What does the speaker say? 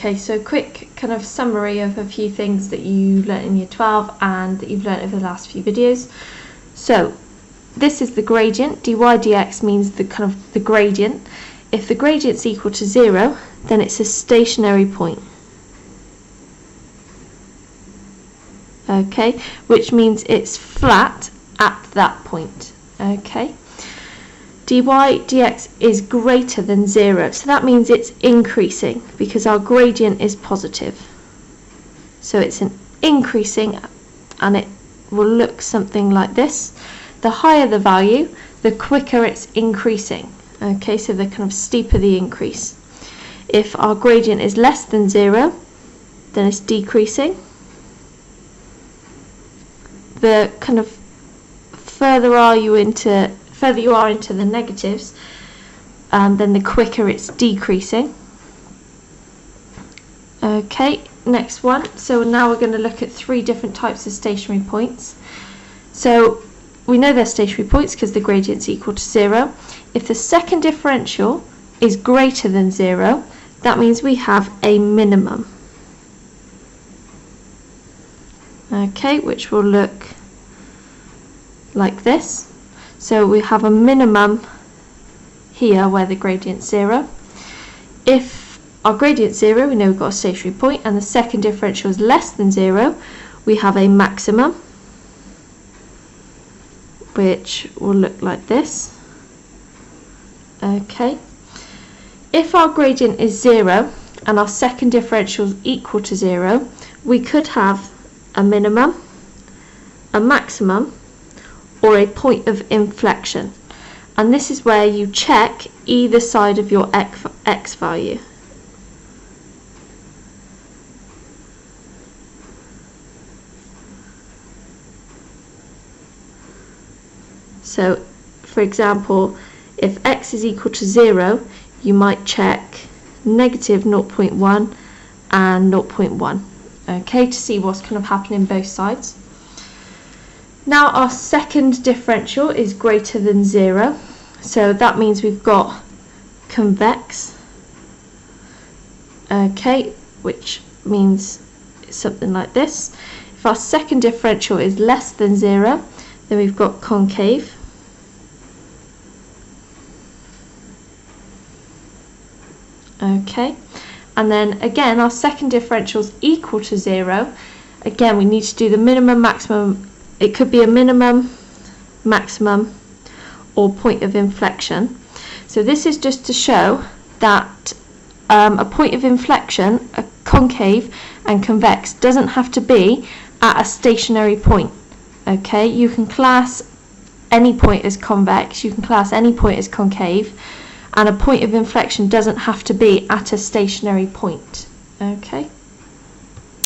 Okay, so quick kind of summary of a few things that you learnt in year 12 and that you've learnt over the last few videos. So this is the gradient. dy dx means the kind of the gradient. If the gradient's equal to 0, then it's a stationary point. Okay, which means it's flat at that point. Okay, dy dx is greater than 0, so that means it's increasing because our gradient is positive. So it's an increasing, and it will look something like this. The higher the value, the quicker it's increasing. Okay, so the kind of steeper the increase. If our gradient is less than 0, then it's decreasing. The kind of further you are into the negatives, then the quicker it's decreasing. Okay, next one. So now we're going to look at 3 different types of stationary points. So we know they're stationary points because the gradient's equal to 0. If the second differential is greater than 0, that means we have a minimum. Okay, which will look like this. So we have a minimum here where the gradient's 0. If our gradient's 0, we know we've got a stationary point, and the second differential is less than 0, we have a maximum, which will look like this. Okay. If our gradient is 0 and our second differential is equal to 0, we could have a minimum, a maximum, or a point of inflection. And this is where you check either side of your x value. So, for example, if x is equal to 0, you might check negative 0.1 and 0.1, okay, to see what's kind of happening both sides. Now our second differential is greater than 0, so that means we've got convex, okay, which means something like this. If our second differential is less than 0, then we've got concave. Okay, and then again our second differential is equal to 0. Again, we need to do the minimum, maximum. It could be a minimum, maximum, or point of inflection. So this is just to show that a point of inflection, a concave and convex, doesn't have to be at a stationary point. Okay, you can class any point as convex, you can class any point as concave, and a point of inflection doesn't have to be at a stationary point. Okay.